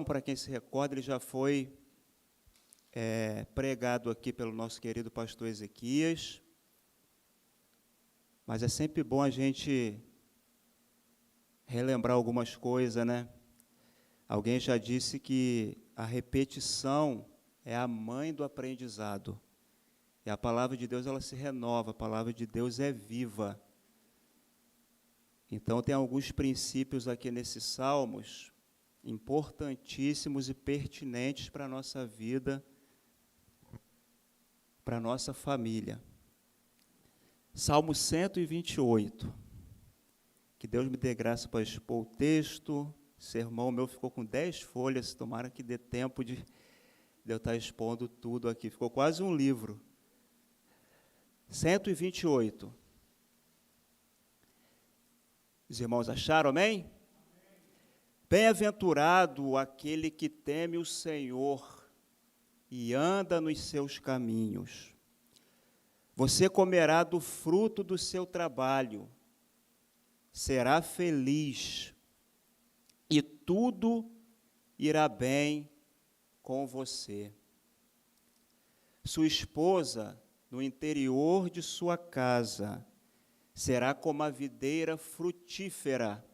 Para quem se recorda, ele já foi pregado aqui pelo nosso querido pastor Ezequias, mas é sempre bom a gente relembrar algumas coisas, né? Alguém já disse que a repetição é a mãe do aprendizado, e a palavra de Deus ela se renova, a palavra de Deus é viva. Então tem alguns princípios aqui nesses salmos importantíssimos e pertinentes para a nossa vida, para a nossa família. Salmo 128. Que Deus me dê graça para expor o texto. O sermão meu ficou com 10 folhas, tomara que dê tempo de eu estar expondo tudo aqui. Ficou quase um livro. 128. Os irmãos acharam, amém? Bem-aventurado aquele que teme o Senhor e anda nos seus caminhos. Você comerá do fruto do seu trabalho, será feliz e tudo irá bem com você. Sua esposa, no interior de sua casa, será como a videira frutífera.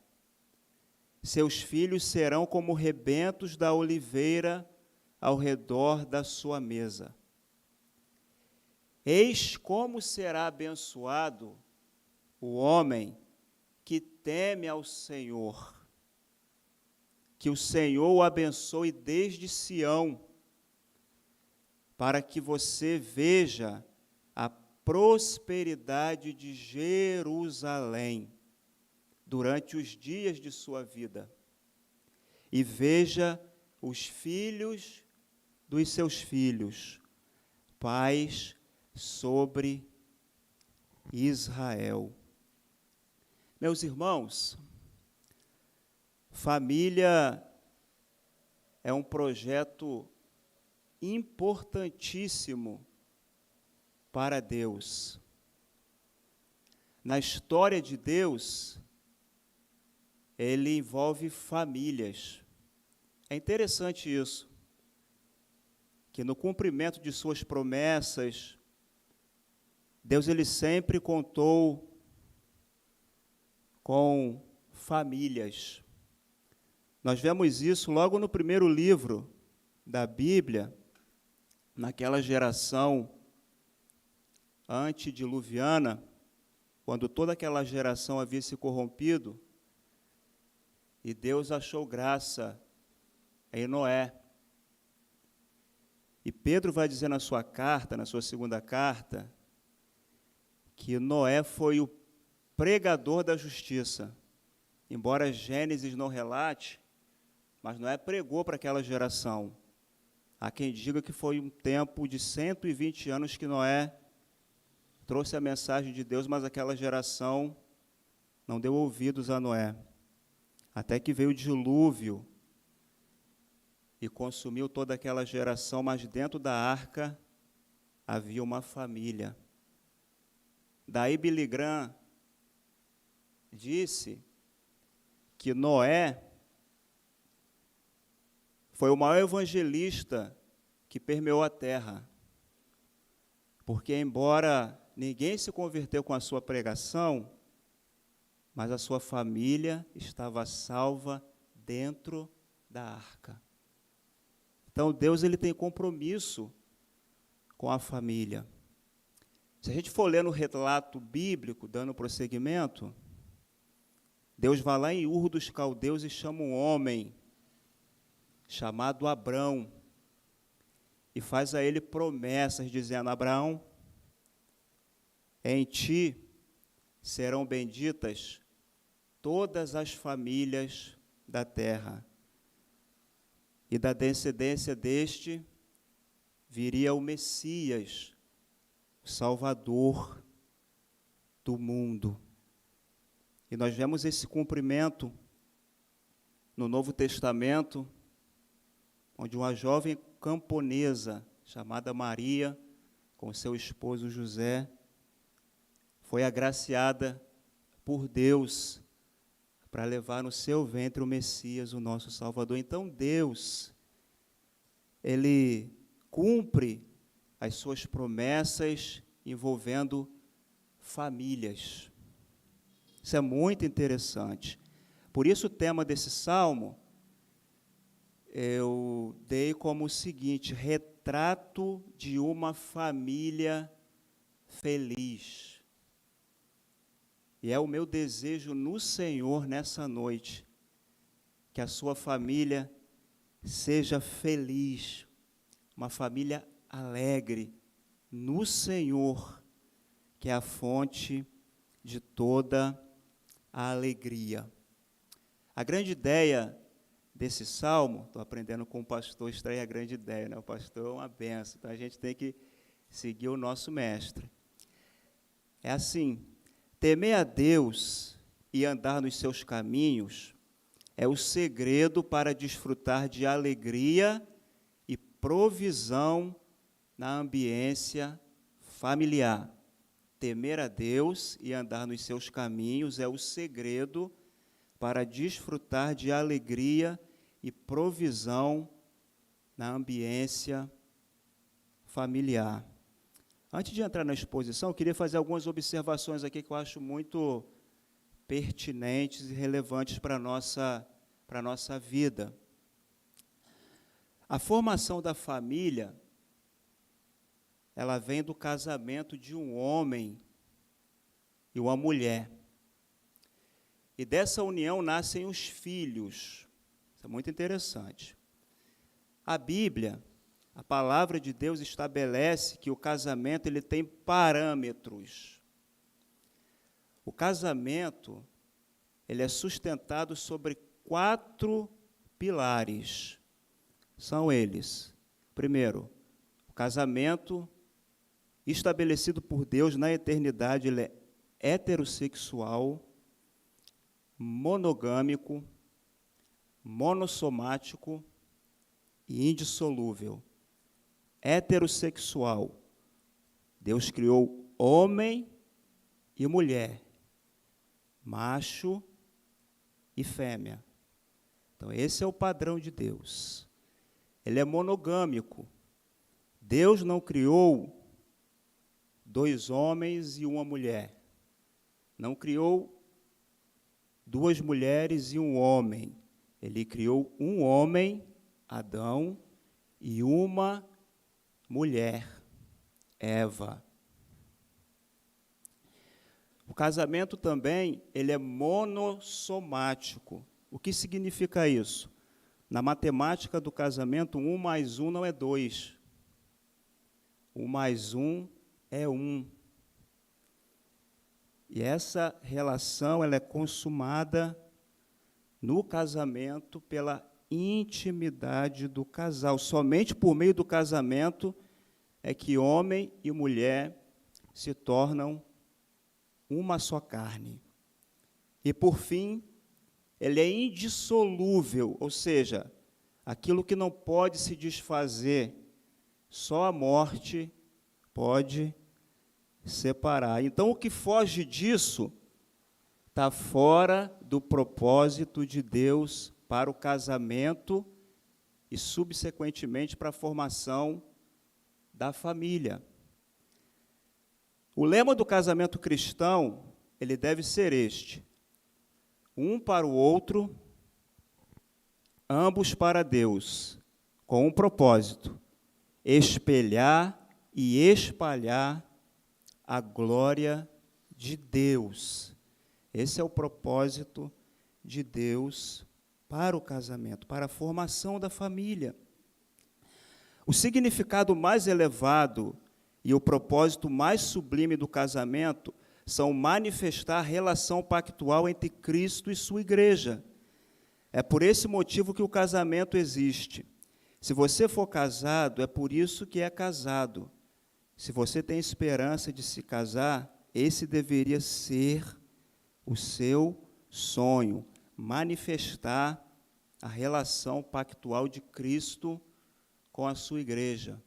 Seus filhos serão como rebentos da oliveira ao redor da sua mesa. Eis como será abençoado o homem que teme ao Senhor. Que o Senhor o abençoe desde Sião, para que você veja a prosperidade de Jerusalém durante os dias de sua vida, e veja os filhos dos seus filhos, paz sobre Israel. Meus irmãos, família é um projeto importantíssimo para Deus. Na história de Deus, ele envolve famílias. É interessante isso, que no cumprimento de suas promessas, Deus ele sempre contou com famílias. Nós vemos isso logo no primeiro livro da Bíblia, naquela geração antediluviana, quando toda aquela geração havia se corrompido, e Deus achou graça em Noé. E Pedro vai dizer na sua carta, na sua segunda carta, que Noé foi o pregador da justiça. Embora Gênesis não relate, mas Noé pregou para aquela geração. Há quem diga que foi um tempo de 120 anos que Noé trouxe a mensagem de Deus, mas aquela geração não deu ouvidos a Noé. Até que veio o dilúvio e consumiu toda aquela geração, mas dentro da arca havia uma família. Daí Billy Graham disse que Noé foi o maior evangelista que permeou a terra, porque embora ninguém se converteu com a sua pregação, mas a sua família estava salva dentro da arca. Então Deus ele tem compromisso com a família. Se a gente for ler no relato bíblico, dando prosseguimento, Deus vai lá em Ur dos Caldeus e chama um homem chamado Abrão e faz a ele promessas, dizendo: Abraão, em ti serão benditas todas as famílias da terra, e da descendência deste viria o Messias, o Salvador do mundo. E nós vemos esse cumprimento no Novo Testamento, onde uma jovem camponesa chamada Maria, com seu esposo José, foi agraciada por Deus para levar no seu ventre o Messias, o nosso Salvador. Então Deus, Ele cumpre as suas promessas envolvendo famílias. Isso é muito interessante. Por isso o tema desse salmo eu dei como o seguinte: retrato de uma família feliz. E é o meu desejo no Senhor nessa noite, que a sua família seja feliz, uma família alegre no Senhor, que é a fonte de toda a alegria. A grande ideia desse salmo, estou aprendendo com o pastor, extrair a grande ideia, né? O pastor é uma benção, então a gente tem que seguir o nosso mestre. É assim: temer a Deus e andar nos seus caminhos é o segredo para desfrutar de alegria e provisão na ambiência familiar. Temer a Deus e andar nos seus caminhos é o segredo para desfrutar de alegria e provisão na ambiência familiar. Antes de entrar na exposição, eu queria fazer algumas observações aqui que eu acho muito pertinentes e relevantes para a nossa vida. A formação da família, ela vem do casamento de um homem e uma mulher. E dessa união nascem os filhos. Isso é muito interessante. A Bíblia, a palavra de Deus estabelece que o casamento ele tem parâmetros. O casamento ele é sustentado sobre 4 pilares. São eles: primeiro, o casamento estabelecido por Deus na eternidade, ele é heterossexual, monogâmico, monossomático e indissolúvel. Heterossexual. Deus criou homem e mulher, macho e fêmea. Então, esse é o padrão de Deus. Ele é monogâmico. Deus não criou 2 homens e uma mulher. Não criou 2 mulheres e um homem. Ele criou um homem, Adão, e uma mulher, Eva. O casamento também, ele é monossomático. O que significa isso? Na matemática do casamento, 1 mais 1 não é 2. 1 mais 1 é 1. E essa relação ela é consumada no casamento pela intimidade do casal. Somente por meio do casamento é que homem e mulher se tornam uma só carne. E, por fim, ele é indissolúvel, ou seja, aquilo que não pode se desfazer, só a morte pode separar. Então, o que foge disso está fora do propósito de Deus para o casamento e, subsequentemente, para a formação da família. O lema do casamento cristão, ele deve ser este: um para o outro, ambos para Deus, com um propósito: espelhar e espalhar a glória de Deus. Esse é o propósito de Deus para o casamento, para a formação da família. O significado mais elevado e o propósito mais sublime do casamento são manifestar a relação pactual entre Cristo e sua igreja. É por esse motivo que o casamento existe. Se você for casado, é por isso que é casado. Se você tem esperança de se casar, esse deveria ser o seu sonho, manifestar a relação pactual de Cristo com a sua igreja.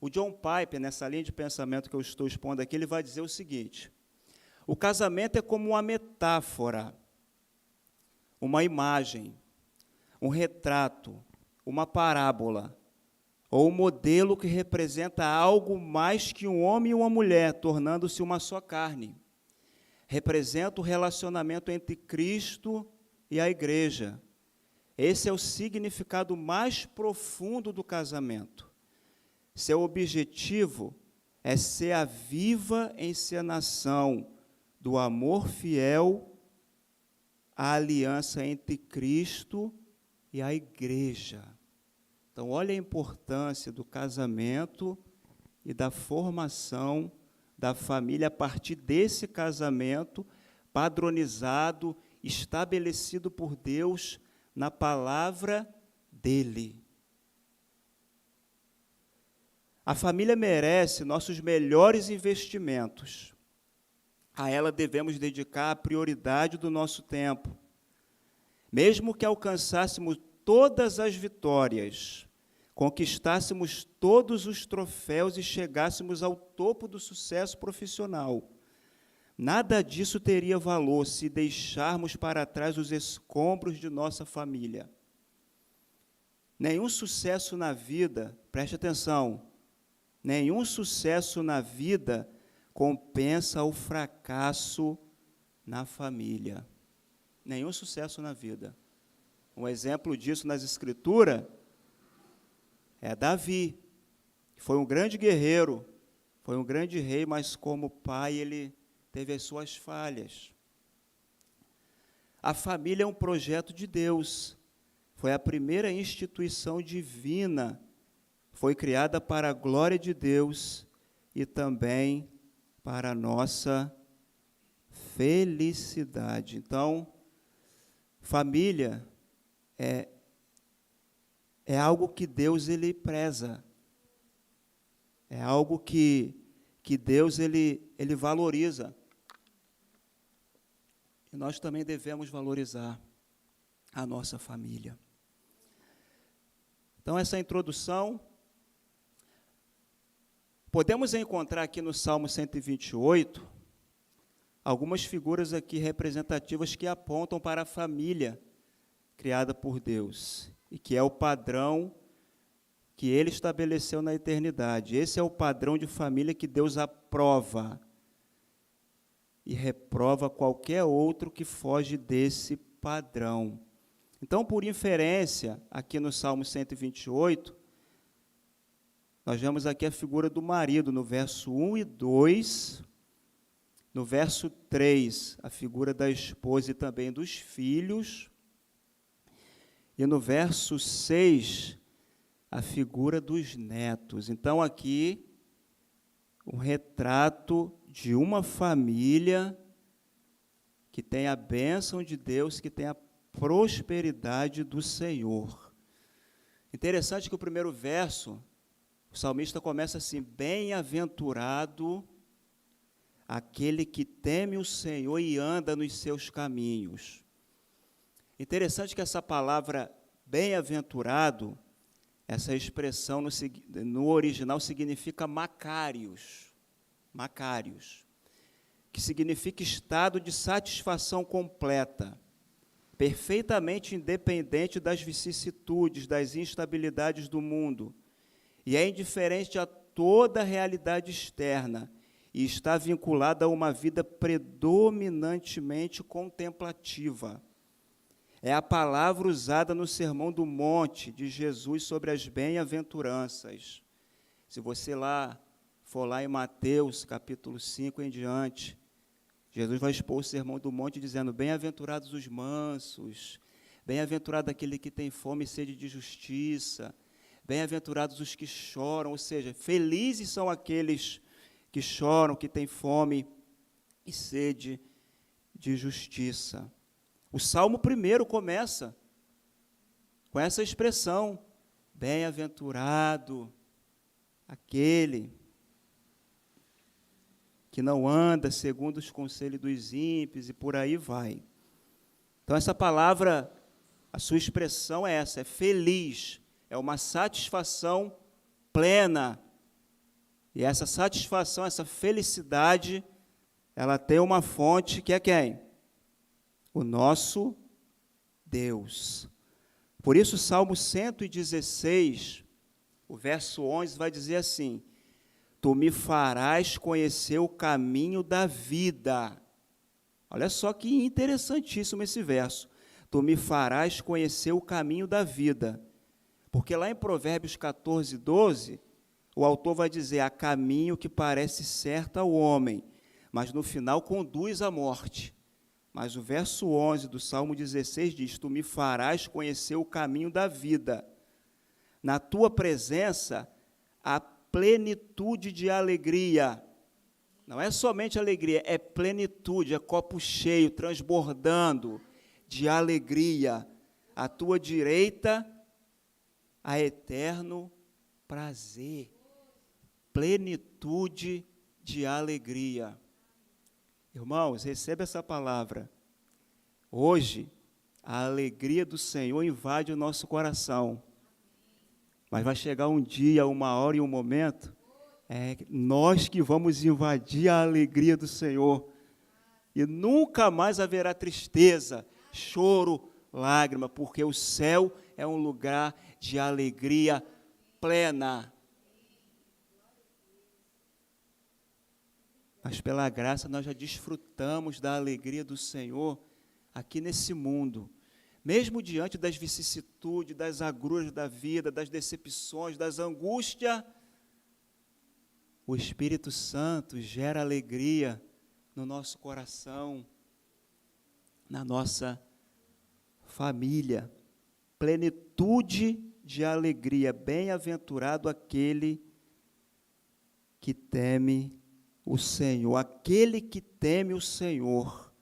O John Piper, nessa linha de pensamento que eu estou expondo aqui, ele vai dizer o seguinte: o casamento é como uma metáfora. uma imagem, um retrato, uma parábola, ou um modelo que representa algo mais que um homem e uma mulher, tornando-se uma só carne. Representa o relacionamento entre Cristo e a igreja. Esse é o significado mais profundo do casamento. Seu objetivo é ser a viva encenação do amor fiel à aliança entre Cristo e a igreja. Então, olha a importância do casamento e da formação da família a partir desse casamento padronizado, estabelecido por Deus na palavra dele. A família merece nossos melhores investimentos. A ela devemos dedicar a prioridade do nosso tempo. Mesmo que alcançássemos todas as vitórias, conquistássemos todos os troféus e chegássemos ao topo do sucesso profissional, nada disso teria valor se deixarmos para trás os escombros de nossa família. Nenhum sucesso na vida, preste atenção, nenhum sucesso na vida compensa o fracasso na família. Nenhum sucesso na vida. Um exemplo disso nas Escrituras é Davi, que foi um grande guerreiro, foi um grande rei, mas como pai ele teve as suas falhas. A família é um projeto de Deus, foi a primeira instituição divina, foi criada para a glória de Deus e também para a nossa felicidade. Então, família é algo que Deus ele preza, é algo que Deus ele valoriza. E nós também devemos valorizar a nossa família. Então, essa introdução, podemos encontrar aqui no Salmo 128, algumas figuras aqui representativas que apontam para a família criada por Deus, e que é o padrão que Ele estabeleceu na eternidade. Esse é o padrão de família que Deus aprova e reprova qualquer outro que foge desse padrão. Então, por inferência, aqui no Salmo 128, nós vemos aqui a figura do marido, no verso 1 e 2, no verso 3, a figura da esposa e também dos filhos, e no verso 6, a figura dos netos. Então, aqui, um retrato de uma família que tem a bênção de Deus, que tem a prosperidade do Senhor. Interessante que o primeiro verso, o salmista começa assim: bem-aventurado aquele que teme o Senhor e anda nos seus caminhos. Interessante que essa palavra bem-aventurado, essa expressão no original significa macários, que significa estado de satisfação completa, perfeitamente independente das vicissitudes, das instabilidades do mundo, e é indiferente a toda a realidade externa, e está vinculada a uma vida predominantemente contemplativa. É a palavra usada no Sermão do Monte de Jesus sobre as bem-aventuranças. Se você for lá em Mateus, capítulo 5 em diante, Jesus vai expor o Sermão do Monte dizendo: bem-aventurados os mansos, bem-aventurado aquele que tem fome e sede de justiça, bem-aventurados os que choram, ou seja, felizes são aqueles que choram, que têm fome e sede de justiça. O Salmo primeiro começa com essa expressão: bem-aventurado aquele que não anda segundo os conselhos dos ímpios, e por aí vai. Então, essa palavra, a sua expressão é essa, é feliz, é uma satisfação plena. E essa satisfação, essa felicidade, ela tem uma fonte que é quem? O nosso Deus. Por isso, o Salmo 116, o verso 11, vai dizer assim: Tu me farás conhecer o caminho da vida. Olha só que interessantíssimo esse verso. Tu me farás conhecer o caminho da vida. Porque lá em Provérbios 14, 12, o autor vai dizer: há caminho que parece certo ao homem, mas no final conduz à morte. Mas o verso 11 do Salmo 16 diz: Tu me farás conhecer o caminho da vida. Na tua presença há plenitude de alegria. Não é somente alegria, é plenitude, é copo cheio, transbordando de alegria. À tua direita há eterno prazer, plenitude de alegria. Irmãos, receba essa palavra. Hoje, a alegria do Senhor invade o nosso coração. Mas vai chegar um dia, uma hora e um momento, nós que vamos invadir a alegria do Senhor. E nunca mais haverá tristeza, choro, lágrima, porque o céu é um lugar de alegria plena. Mas pela graça nós já desfrutamos da alegria do Senhor aqui nesse mundo. Mesmo diante das vicissitudes, das agruras da vida, das decepções, das angústias, o Espírito Santo gera alegria no nosso coração, na nossa família. Plenitude de alegria. Bem-aventurado aquele que teme o Senhor, aquele que teme o Senhor.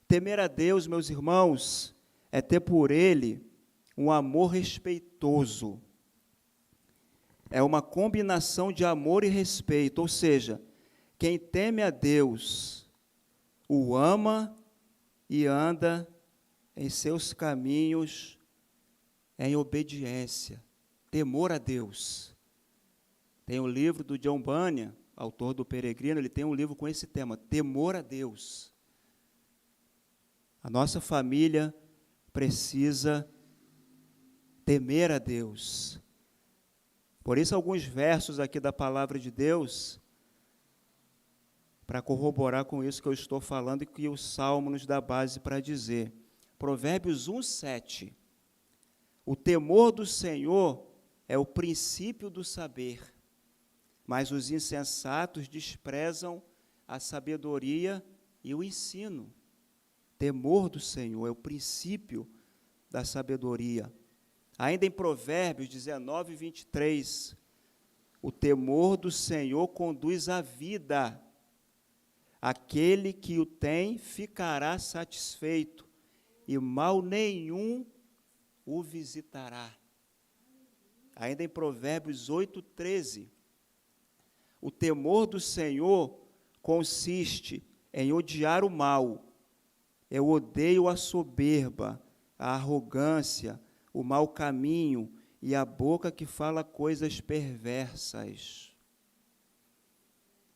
Temer a Deus, meus irmãos, é ter por Ele um amor respeitoso. É uma combinação de amor e respeito, ou seja, quem teme a Deus o ama e anda em seus caminhos em obediência, temor a Deus. Tem o livro do John Bunyan, autor do Peregrino, ele tem um livro com esse tema, temor a Deus. A nossa família precisa temer a Deus. Por isso, alguns versos aqui da palavra de Deus, para corroborar com isso que eu estou falando e que o Salmo nos dá base para dizer. Provérbios 1:7. O temor do Senhor é o princípio do saber, mas os insensatos desprezam a sabedoria e o ensino. Temor do Senhor é o princípio da sabedoria. Ainda em Provérbios 19:23, o temor do Senhor conduz à vida. Aquele que o tem ficará satisfeito, e mal nenhum o visitará. Ainda em Provérbios 8:13, o temor do Senhor consiste em odiar o mal. Eu odeio a soberba, a arrogância, o mau caminho e a boca que fala coisas perversas.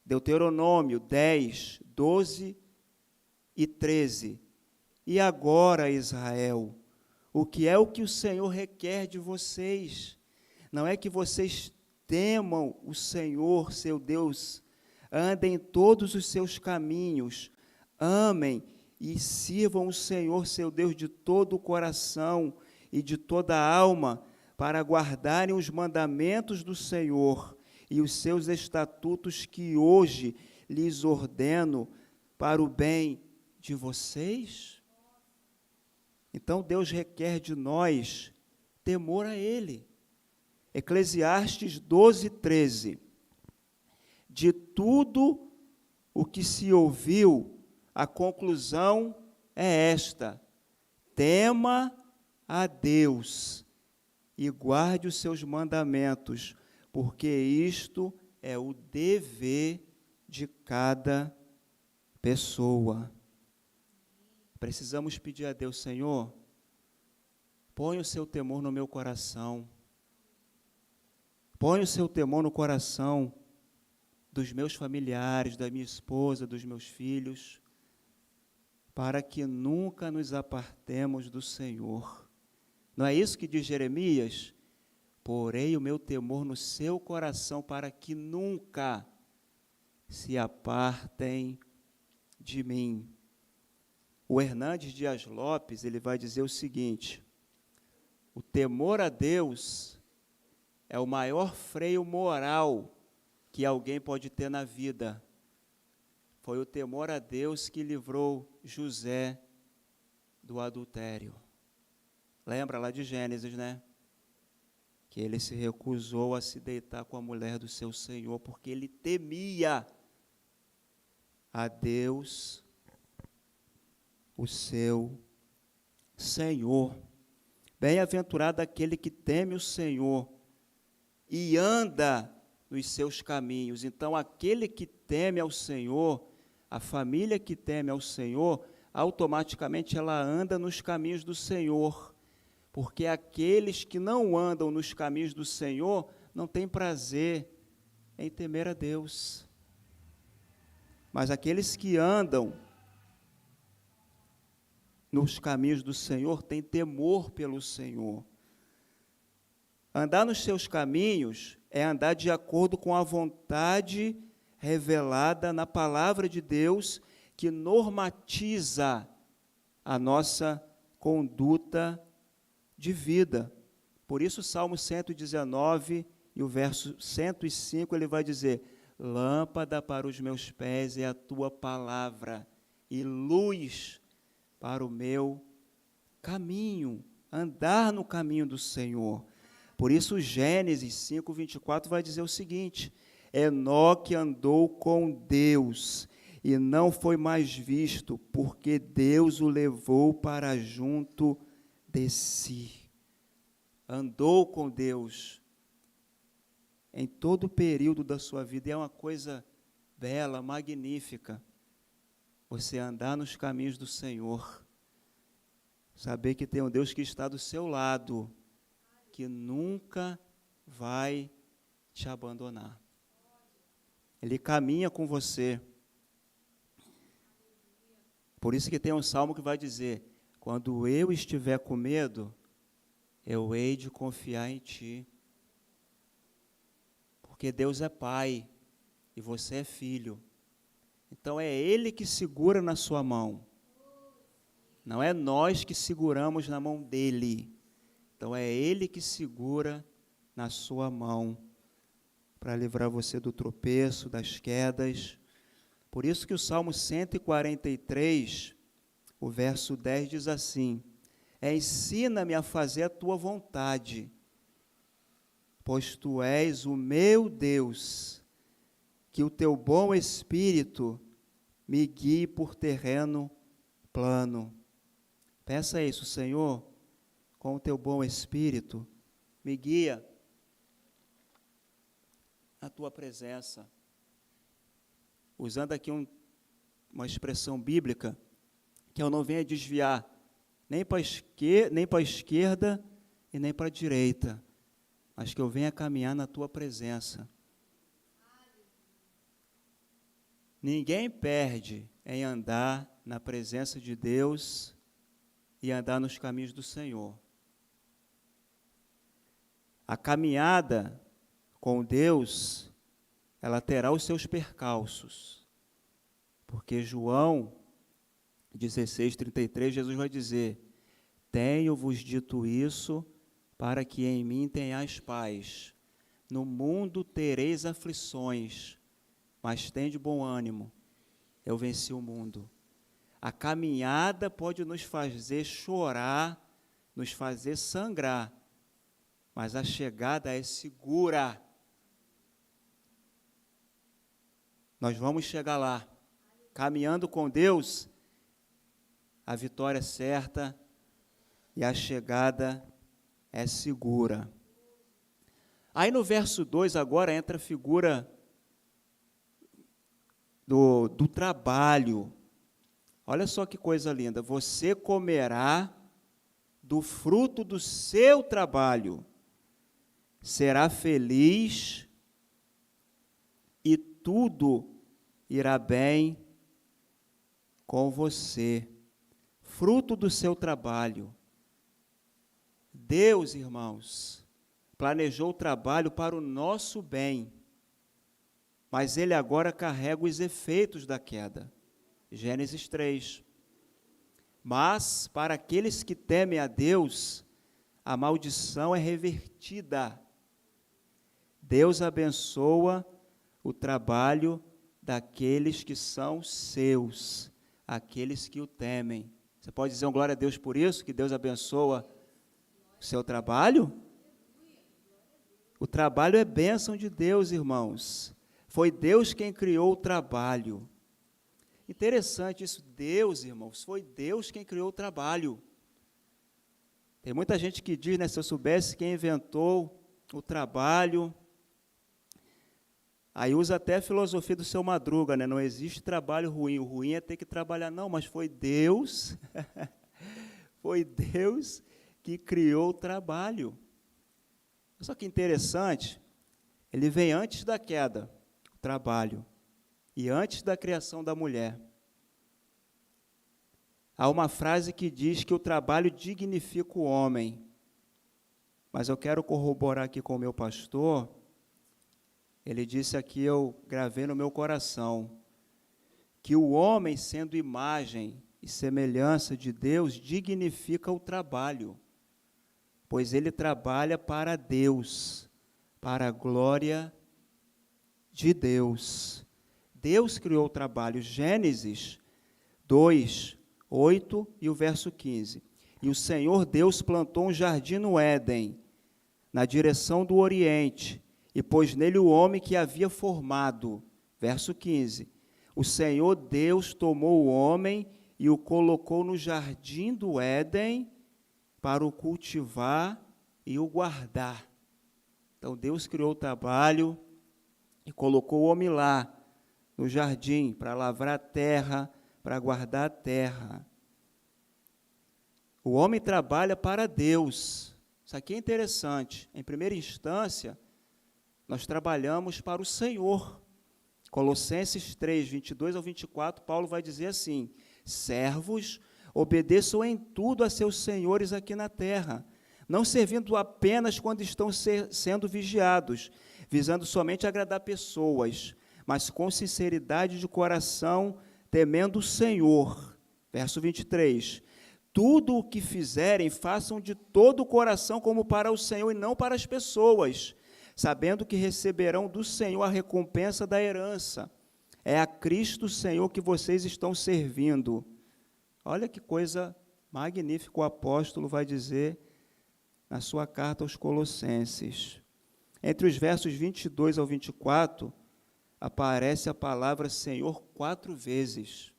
Deuteronômio 10, 12 e 13. E agora, Israel, o que é o que o Senhor requer de vocês? Não é que vocês temam o Senhor, seu Deus, andem em todos os seus caminhos, amem e sirvam o Senhor, seu Deus, de todo o coração e de toda a alma, para guardarem os mandamentos do Senhor e os seus estatutos que hoje lhes ordeno para o bem de vocês? Então, Deus requer de nós temor a Ele. Eclesiastes 12:13. De tudo o que se ouviu, a conclusão é esta: tema a Deus e guarde os seus mandamentos, porque isto é o dever de cada pessoa. Precisamos pedir a Deus: Senhor, põe o seu temor no meu coração. Põe o seu temor no coração dos meus familiares, da minha esposa, dos meus filhos. para que nunca nos apartemos do Senhor. Não é isso que diz Jeremias? Porei o meu temor no seu coração para que nunca se apartem de mim. O Hernandes Dias Lopes, ele vai dizer o seguinte: o temor a Deus é o maior freio moral que alguém pode ter na vida. Foi o temor a Deus que livrou José do adultério. Lembra lá de Gênesis, né? Que ele se recusou a se deitar com a mulher do seu senhor, porque ele temia a Deus, o seu Senhor. Bem-aventurado aquele que teme o Senhor e anda nos seus caminhos. Então, aquele que teme ao Senhor, a família que teme ao Senhor, automaticamente ela anda nos caminhos do Senhor, porque aqueles que não andam nos caminhos do Senhor não têm prazer em temer a Deus. Mas aqueles que andam nos caminhos do Senhor têm temor pelo Senhor. Andar nos seus caminhos é andar de acordo com a vontade revelada na palavra de Deus, que normatiza a nossa conduta de vida. Por isso, o Salmo 119 e o verso 105, ele vai dizer: lâmpada para os meus pés é a tua palavra e luz para o meu caminho. Andar no caminho do Senhor. Por isso, Gênesis 5:24 vai dizer o seguinte: Enoque andou com Deus e não foi mais visto, porque Deus o levou para junto de si. Andou com Deus em todo o período da sua vida, e é uma coisa bela, magnífica, você andar nos caminhos do Senhor, saber que tem um Deus que está do seu lado, que nunca vai te abandonar. Ele caminha com você. Por isso que tem um salmo que vai dizer: quando eu estiver com medo, eu hei de confiar em ti. Porque Deus é Pai e você é filho. Então é Ele que segura na sua mão. Não é nós que seguramos na mão dEle. Então é Ele que segura na sua mão para livrar você do tropeço, das quedas. Por isso que o Salmo 143, o verso 10 diz assim: ensina-me a fazer a tua vontade, pois tu és o meu Deus, que o teu bom Espírito me guie por terreno plano. Peça isso: Senhor, com o teu bom Espírito, me guia na tua presença. Usando aqui uma expressão bíblica, que eu não venha desviar nem para a esquerda e nem para a direita, mas que eu venha caminhar na tua presença. Ninguém perde em andar na presença de Deus e andar nos caminhos do Senhor. A caminhada com Deus, ela terá os seus percalços, porque João 16:33, Jesus vai dizer: tenho-vos dito isso para que em mim tenhais paz. No mundo tereis aflições, mas tende bom ânimo, eu venci o mundo. A caminhada pode nos fazer chorar, nos fazer sangrar, mas a chegada é segura. Nós vamos chegar lá. Caminhando com Deus, a vitória é certa e a chegada é segura. Aí no verso 2 agora entra a figura do trabalho. Olha só que coisa linda: você comerá do fruto do seu trabalho, será feliz e tudo irá bem com você. fruto do seu trabalho. Deus, irmãos, planejou o trabalho para o nosso bem, mas ele agora carrega os efeitos da queda. Gênesis 3. Mas, para aqueles que temem a Deus, a maldição é revertida. Deus abençoa o trabalho daqueles que são seus, aqueles que o temem. Você pode dizer um glória a Deus por isso, que Deus abençoa o seu trabalho? O trabalho é bênção de Deus, irmãos. Foi Deus quem criou o trabalho. Interessante isso, Deus, irmãos, foi Deus quem criou o trabalho. Tem muita gente que diz, né, se eu soubesse quem inventou o trabalho, aí usa até a filosofia do seu Madruga, né, não existe trabalho ruim, o ruim é ter que trabalhar. Não, mas foi Deus, foi Deus que criou o trabalho. Só que interessante, ele vem antes da queda, o trabalho, e antes da criação da mulher. Há uma frase que diz que o trabalho dignifica o homem, mas eu quero corroborar aqui com o meu pastor. Ele disse aqui, eu gravei no meu coração, que o homem, sendo imagem e semelhança de Deus, dignifica o trabalho, pois ele trabalha para Deus, para a glória de Deus. Deus criou o trabalho. Gênesis 2, 8 e o verso 15. E o Senhor Deus plantou um jardim no Éden, na direção do Oriente, e pôs nele o homem que havia formado. Verso 15. O Senhor Deus tomou o homem e o colocou no jardim do Éden para o cultivar e o guardar. Então, Deus criou o trabalho e colocou o homem lá, no jardim, para lavrar a terra, para guardar a terra. O homem trabalha para Deus. Isso aqui é interessante. Em primeira instância, nós trabalhamos para o Senhor. Colossenses 3, 22 ao 24, Paulo vai dizer assim: servos, obedeçam em tudo a seus senhores aqui na terra, não servindo apenas quando estão sendo vigiados, visando somente agradar pessoas, mas com sinceridade de coração, temendo o Senhor. Verso 23. Tudo o que fizerem, façam de todo o coração como para o Senhor e não para as pessoas, sabendo que receberão do Senhor a recompensa da herança. É a Cristo Senhor que vocês estão servindo. Olha que coisa magnífica o apóstolo vai dizer na sua carta aos Colossenses. Entre os versos 22 ao 24, aparece a palavra Senhor 4 vezes.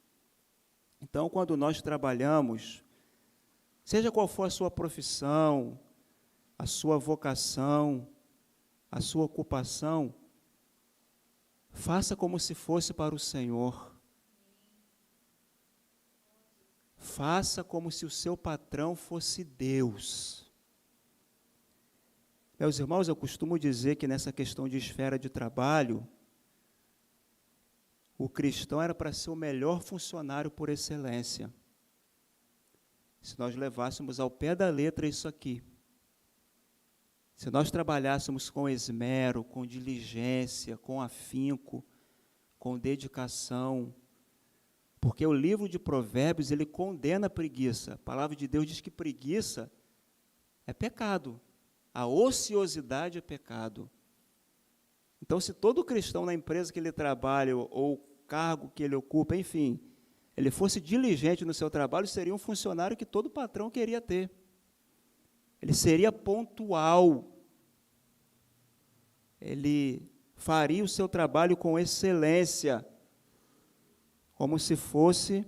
Então, quando nós trabalhamos, seja qual for a sua profissão, a sua vocação, a sua ocupação, faça como se fosse para o Senhor. Faça como se o seu patrão fosse Deus. Meus irmãos, eu costumo dizer que nessa questão de esfera de trabalho, o cristão era para ser o melhor funcionário por excelência. Se nós levássemos ao pé da letra isso aqui, se nós trabalhássemos com esmero, com diligência, com afinco, com dedicação, porque o livro de Provérbios, ele condena a preguiça. A palavra de Deus diz que preguiça é pecado. A ociosidade é pecado. Então, se todo cristão na empresa que ele trabalha, ou cargo que ele ocupa, enfim, ele fosse diligente no seu trabalho, seria um funcionário que todo patrão queria ter. Ele seria pontual. Ele faria o seu trabalho com excelência, como se fosse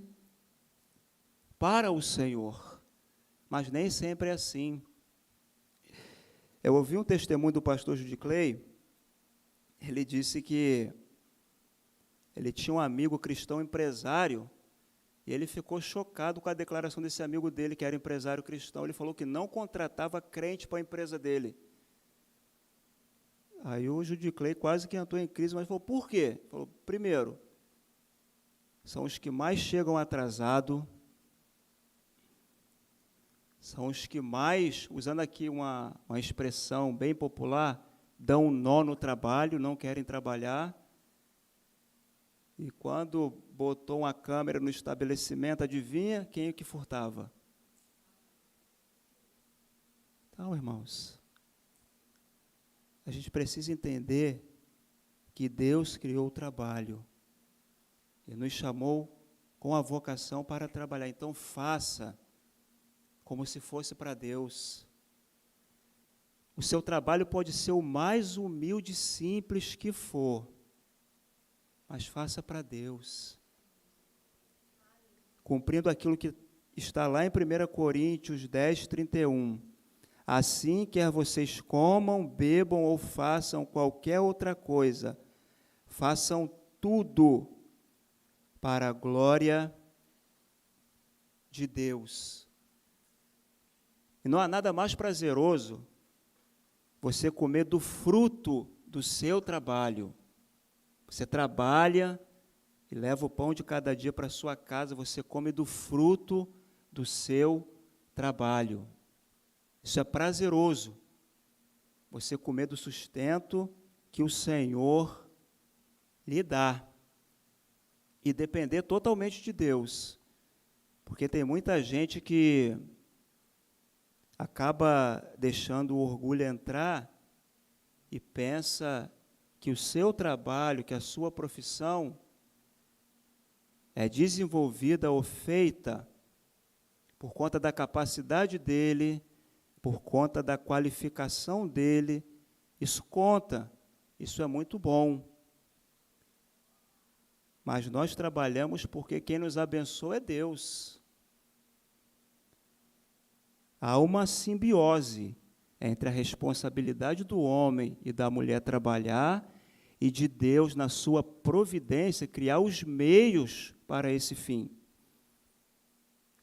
para o Senhor. Mas nem sempre é assim. Eu ouvi um testemunho do pastor Judy Clay. Ele disse que ele tinha um amigo cristão empresário, e ele ficou chocado com a declaração desse amigo dele, que era empresário cristão. Ele falou que não contratava crente para a empresa dele. Aí o Judy Clay quase que entrou em crise, mas falou, por quê? Ele falou, primeiro, são os que mais chegam atrasado, são os que mais, usando aqui uma expressão bem popular, dão um nó no trabalho, não querem trabalhar. E quando botou uma câmera no estabelecimento, adivinha quem é que furtava? Então, irmãos, a gente precisa entender que Deus criou o trabalho e nos chamou com a vocação para trabalhar. Então, faça como se fosse para Deus. O seu trabalho pode ser o mais humilde e simples que for, mas faça para Deus. Cumprindo aquilo que está lá em 1 Coríntios 10, 31. Assim, quer vocês comam, bebam ou façam qualquer outra coisa, façam tudo para a glória de Deus. E não há nada mais prazeroso você comer do fruto do seu trabalho. Você trabalha e leva o pão de cada dia para a sua casa, você come do fruto do seu trabalho. Isso é prazeroso, você comer do sustento que o Senhor lhe dá e depender totalmente de Deus, porque tem muita gente que acaba deixando o orgulho entrar e pensa que o seu trabalho, que a sua profissão é desenvolvida ou feita por conta da capacidade dele, por conta da qualificação dele. Isso conta, isso é muito bom. Mas nós trabalhamos porque quem nos abençoa é Deus. Há uma simbiose entre a responsabilidade do homem e da mulher trabalhar e de Deus, na sua providência, criar os meios para esse fim.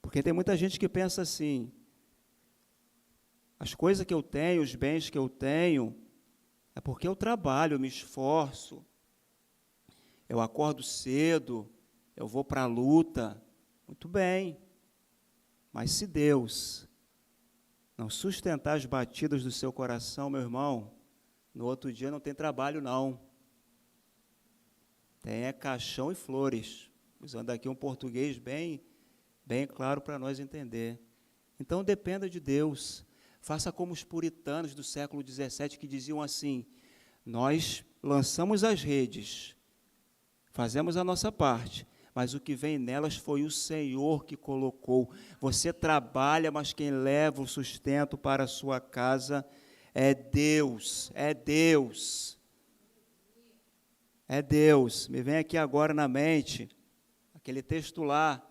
Porque tem muita gente que pensa assim: as coisas que eu tenho, os bens que eu tenho, é porque eu trabalho, eu me esforço, eu acordo cedo, eu vou para a luta. Muito bem, mas se Deus não sustentar as batidas do seu coração, meu irmão, no outro dia não tem trabalho, não. Tem caixão e flores, usando aqui um português bem claro para nós entender. Então, dependa de Deus. Faça como os puritanos do século XVII, que diziam assim: nós lançamos as redes, fazemos a nossa parte, mas o que vem nelas foi o Senhor que colocou. Você trabalha, mas quem leva o sustento para a sua casa é Deus, é Deus. É Deus. Me vem aqui agora na mente aquele texto lá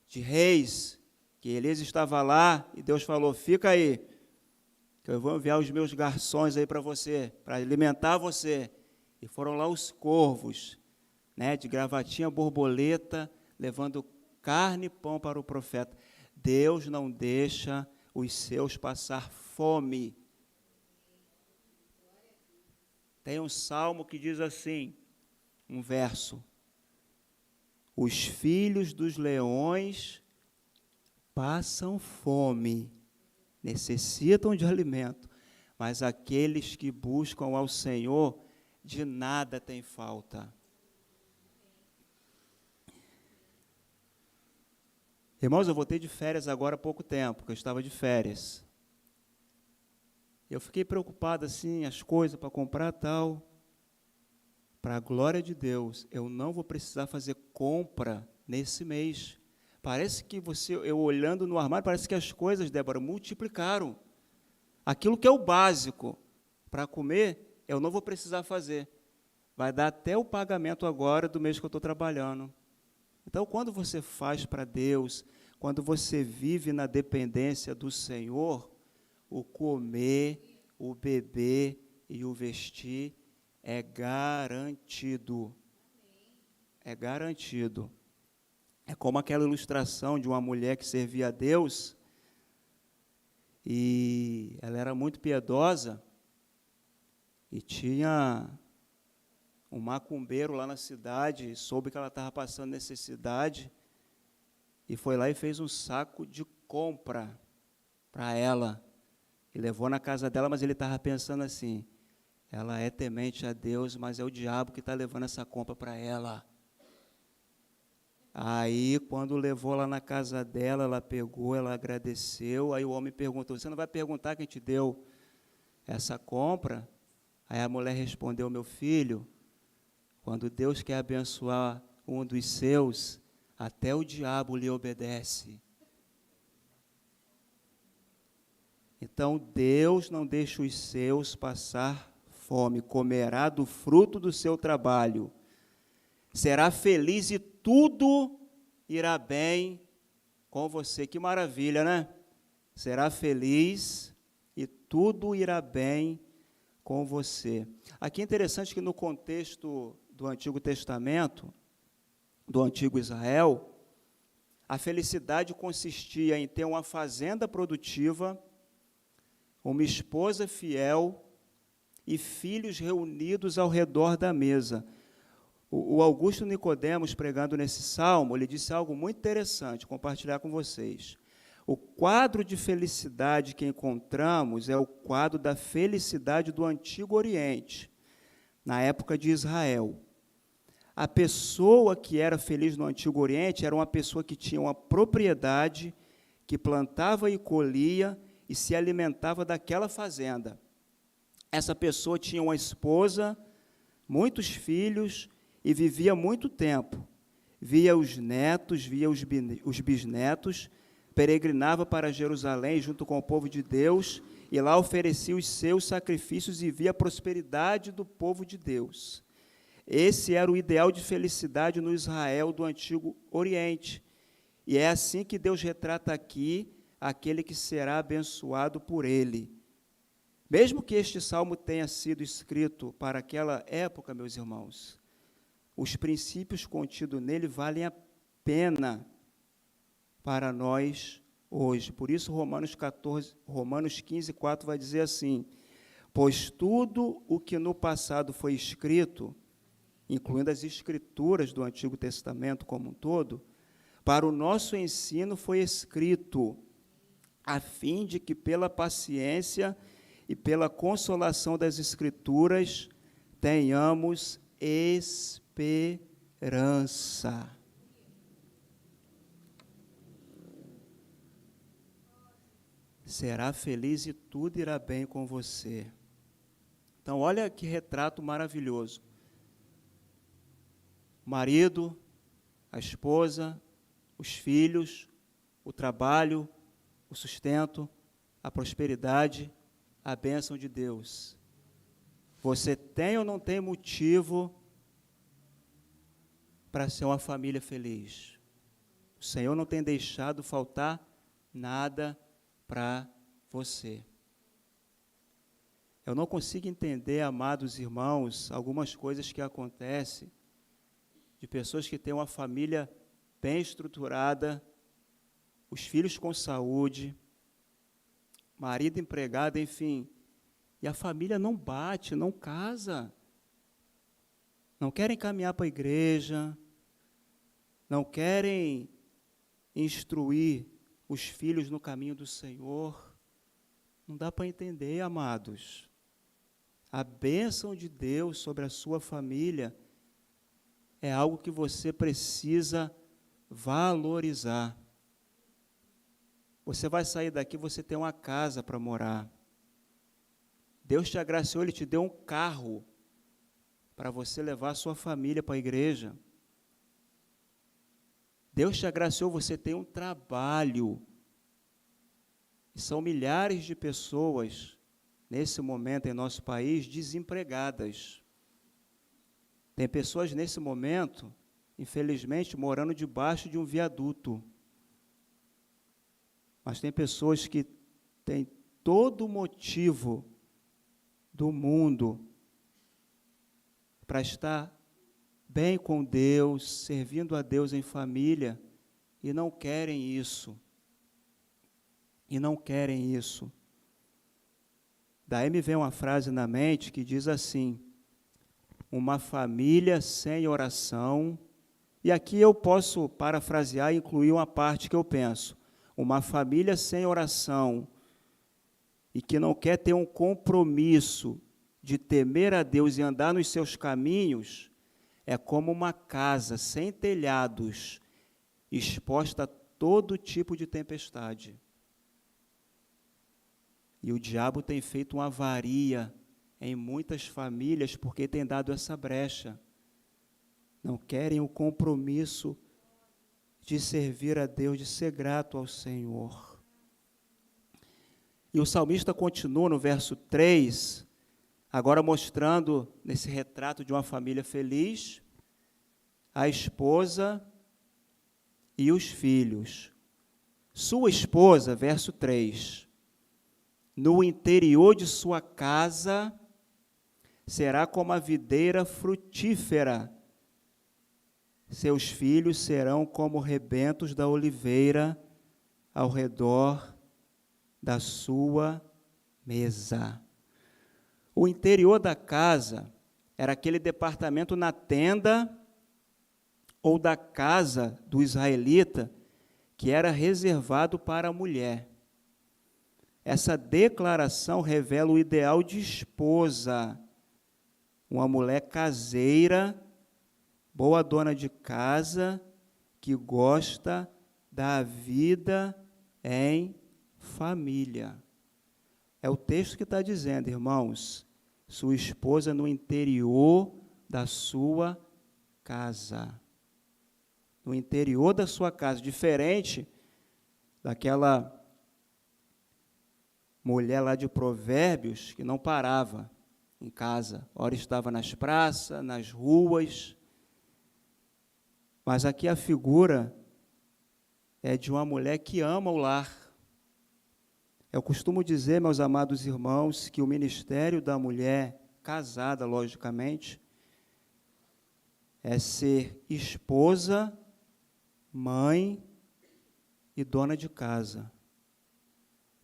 de Reis, que Elias estava lá e Deus falou: fica aí, que eu vou enviar os meus garçons aí para você, para alimentar você. E foram lá os corvos, né, de gravatinha borboleta, levando carne e pão para o profeta. Deus não deixa os seus passar fome. Tem um salmo que diz assim, um verso: os filhos dos leões passam fome, necessitam de alimento, mas aqueles que buscam ao Senhor, de nada tem falta. Irmãos, eu voltei de férias agora há pouco tempo, que eu estava de férias. Eu fiquei preocupado assim, as coisas para comprar tal. Para a glória de Deus, eu não vou precisar fazer compra nesse mês. Parece que eu olhando no armário, parece que as coisas, Débora, multiplicaram. Aquilo que é o básico para comer, eu não vou precisar fazer. Vai dar até o pagamento agora do mês que eu estou trabalhando. Então, quando você faz para Deus, quando você vive na dependência do Senhor, o comer, o beber e o vestir é garantido. É garantido. É como aquela ilustração de uma mulher que servia a Deus e ela era muito piedosa e tinha um macumbeiro lá na cidade, soube que ela estava passando necessidade e foi lá e fez um saco de compra para ela. E levou na casa dela, mas ele estava pensando assim, ela é temente a Deus, mas é o diabo que está levando essa compra para ela. Aí, quando levou lá na casa dela, ela pegou, ela agradeceu, aí o homem perguntou, você não vai perguntar quem te deu essa compra? Aí a mulher respondeu, meu filho, quando Deus quer abençoar um dos seus, até o diabo lhe obedece. Então, Deus não deixa os seus passar fome, comerá do fruto do seu trabalho, será feliz e tudo irá bem com você. Que maravilha, né? Será feliz e tudo irá bem com você. Aqui é interessante que no contexto do Antigo Testamento, do Antigo Israel, a felicidade consistia em ter uma fazenda produtiva, uma esposa fiel e filhos reunidos ao redor da mesa. O Augusto Nicodemos, pregando nesse salmo, ele disse algo muito interessante, compartilhar com vocês. O quadro de felicidade que encontramos é o quadro da felicidade do Antigo Oriente, na época de Israel. A pessoa que era feliz no Antigo Oriente era uma pessoa que tinha uma propriedade, que plantava e colhia e se alimentava daquela fazenda. Essa pessoa tinha uma esposa, muitos filhos e vivia muito tempo. Via os netos, via os bisnetos, peregrinava para Jerusalém junto com o povo de Deus e lá oferecia os seus sacrifícios e via a prosperidade do povo de Deus. Esse era o ideal de felicidade no Israel do Antigo Oriente. E é assim que Deus retrata aqui aquele que será abençoado por ele. Mesmo que este salmo tenha sido escrito para aquela época, meus irmãos, os princípios contidos nele valem a pena para nós hoje. Por isso, Romanos 15, 4 vai dizer assim, pois tudo o que no passado foi escrito, incluindo as escrituras do Antigo Testamento como um todo, para o nosso ensino foi escrito, a fim de que pela paciência e pela consolação das Escrituras tenhamos esperança. Será feliz e tudo irá bem com você. Então, olha que retrato maravilhoso. O marido, a esposa, os filhos, o trabalho, o sustento, a prosperidade, a bênção de Deus. Você tem ou não tem motivo para ser uma família feliz? O Senhor não tem deixado faltar nada para você. Eu não consigo entender, amados irmãos, algumas coisas que acontecem de pessoas que têm uma família bem estruturada, os filhos com saúde, marido empregado, enfim, e a família não bate, não casa, não querem caminhar para a igreja, não querem instruir os filhos no caminho do Senhor. Não dá para entender, amados. A bênção de Deus sobre a sua família é algo que você precisa valorizar. Você vai sair daqui, você tem uma casa para morar. Deus te agraciou, Ele te deu um carro para você levar a sua família para a igreja. Deus te agraciou, você tem um trabalho. E são milhares de pessoas, nesse momento em nosso país, desempregadas. Tem pessoas nesse momento, infelizmente, morando debaixo de um viaduto. Mas tem pessoas que têm todo o motivo do mundo para estar bem com Deus, servindo a Deus em família, e não querem isso. E não querem isso. Daí me vem uma frase na mente que diz assim, uma família sem oração, e aqui eu posso parafrasear e incluir uma parte que eu penso, uma família sem oração e que não quer ter um compromisso de temer a Deus e andar nos seus caminhos, é como uma casa sem telhados, exposta a todo tipo de tempestade. E o diabo tem feito uma avaria em muitas famílias porque tem dado essa brecha. Não querem o compromisso de servir a Deus, de ser grato ao Senhor. E o salmista continua no verso 3, agora mostrando, nesse retrato de uma família feliz, a esposa e os filhos. Sua esposa, verso 3, no interior de sua casa será como a videira frutífera. Seus filhos serão como rebentos da oliveira ao redor da sua mesa. O interior da casa era aquele departamento na tenda ou da casa do israelita que era reservado para a mulher. Essa declaração revela o ideal de esposa, uma mulher caseira, boa dona de casa, que gosta da vida em família. É o texto que está dizendo, irmãos, sua esposa no interior da sua casa. No interior da sua casa, diferente daquela mulher lá de Provérbios, que não parava em casa. Ora estava nas praças, nas ruas. Mas aqui a figura é de uma mulher que ama o lar. Eu costumo dizer, meus amados irmãos, que o ministério da mulher casada, logicamente, é ser esposa, mãe e dona de casa.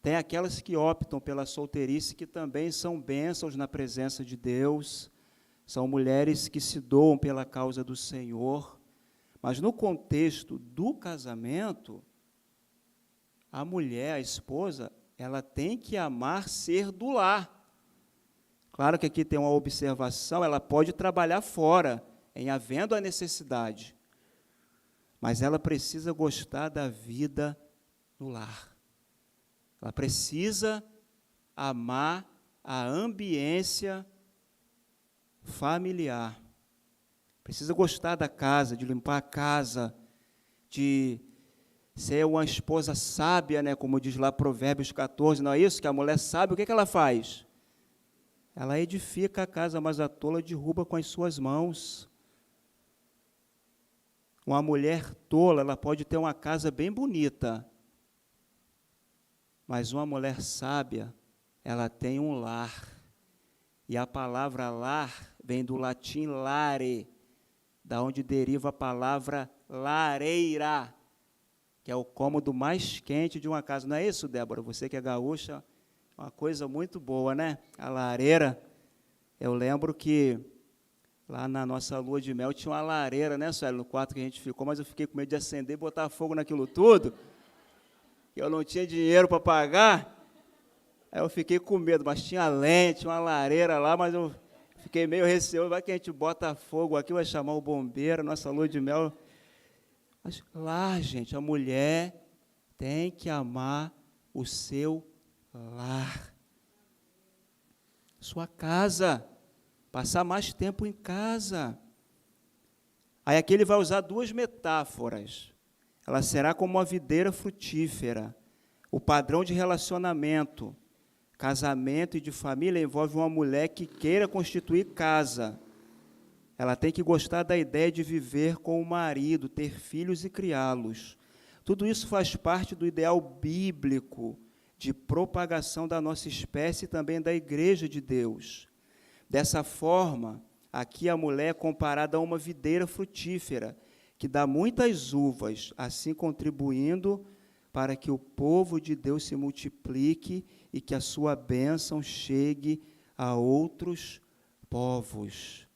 Tem aquelas que optam pela solteirice, que também são bênçãos na presença de Deus, são mulheres que se doam pela causa do Senhor, mas no contexto do casamento, a mulher, a esposa, ela tem que amar ser do lar. Claro que aqui tem uma observação, ela pode trabalhar fora, em havendo a necessidade, mas ela precisa gostar da vida no lar. Ela precisa amar a ambiência familiar. Precisa gostar da casa, de limpar a casa, de ser uma esposa sábia, né, como diz lá Provérbios 14, não é isso? Que a mulher sábia, o que ela faz? Ela edifica a casa, mas a tola derruba com as suas mãos. Uma mulher tola, ela pode ter uma casa bem bonita, mas uma mulher sábia, ela tem um lar. E a palavra lar vem do latim lare, da onde deriva a palavra lareira, que é o cômodo mais quente de uma casa. Não é isso, Débora? Você que é gaúcha, uma coisa muito boa, né? A lareira. Eu lembro que lá na nossa lua de mel tinha uma lareira, né, Sueli, no quarto que a gente ficou, mas eu fiquei com medo de acender e botar fogo naquilo tudo. Eu não tinha dinheiro para pagar, aí eu fiquei com medo, mas tinha lenha, tinha uma lareira lá, mas eu fiquei meio receoso, vai que a gente bota fogo aqui, vai chamar o bombeiro, nossa lua de mel. Mas lá, gente, a mulher tem que amar o seu lar, sua casa, passar mais tempo em casa. Aí aqui ele vai usar duas metáforas. Ela será como uma videira frutífera. O padrão de relacionamento, casamento e de família envolve uma mulher que queira constituir casa. Ela tem que gostar da ideia de viver com o marido, ter filhos e criá-los. Tudo isso faz parte do ideal bíblico de propagação da nossa espécie e também da Igreja de Deus. Dessa forma, aqui a mulher é comparada a uma videira frutífera, que dá muitas uvas, assim contribuindo para que o povo de Deus se multiplique e que a sua bênção chegue a outros povos.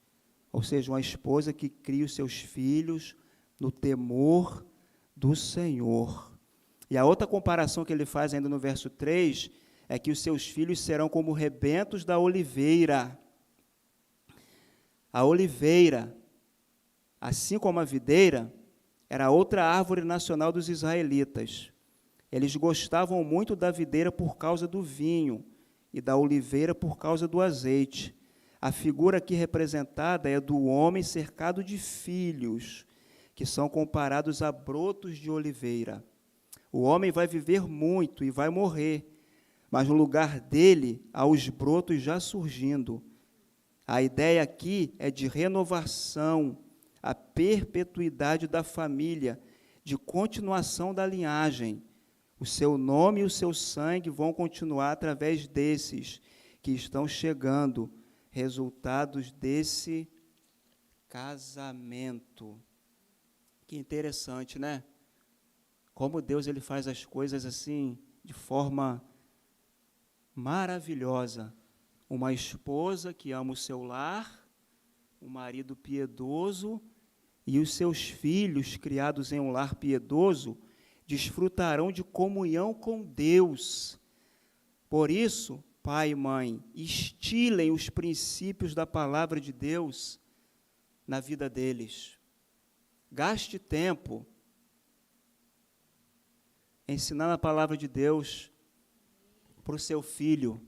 Ou seja, uma esposa que cria os seus filhos no temor do Senhor. E a outra comparação que ele faz ainda no verso 3 é que os seus filhos serão como rebentos da oliveira. A oliveira, assim como a videira, era outra árvore nacional dos israelitas. Eles gostavam muito da videira por causa do vinho e da oliveira por causa do azeite. A figura aqui representada é do homem cercado de filhos, que são comparados a brotos de oliveira. O homem vai viver muito e vai morrer, mas no lugar dele há os brotos já surgindo. A ideia aqui é de renovação, a perpetuidade da família, de continuação da linhagem. O seu nome e o seu sangue vão continuar através desses que estão chegando, resultados desse casamento. Que interessante, né? Como Deus ele faz as coisas assim, de forma maravilhosa. Uma esposa que ama o seu lar, um marido piedoso e os seus filhos, criados em um lar piedoso, desfrutarão de comunhão com Deus. Por isso, pai e mãe, instilem os princípios da palavra de Deus na vida deles. Gaste tempo ensinando a palavra de Deus para o seu filho.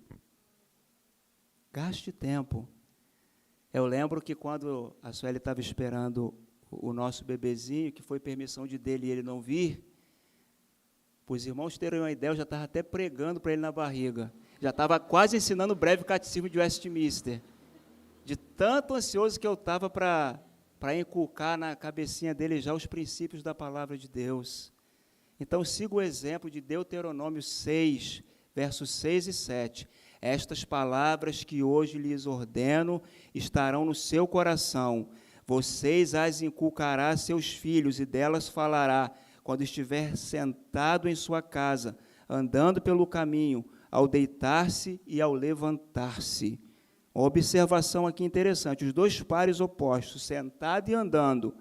Gaste tempo. Eu lembro que quando a Sueli estava esperando o nosso bebezinho, que foi permissão dele e ele não vir, para os irmãos terem uma ideia, eu já estava até pregando para ele na barriga. Já estava quase ensinando o breve catecismo de Westminster. De tanto ansioso que eu estava para inculcar na cabecinha dele já os princípios da palavra de Deus. Então, siga o exemplo de Deuteronômio 6, versos 6 e 7. Estas palavras que hoje lhes ordeno estarão no seu coração. Vocês as inculcará a seus filhos e delas falará quando estiver sentado em sua casa, andando pelo caminho, ao deitar-se e ao levantar-se. Uma observação aqui interessante, os dois pares opostos, sentado e andando,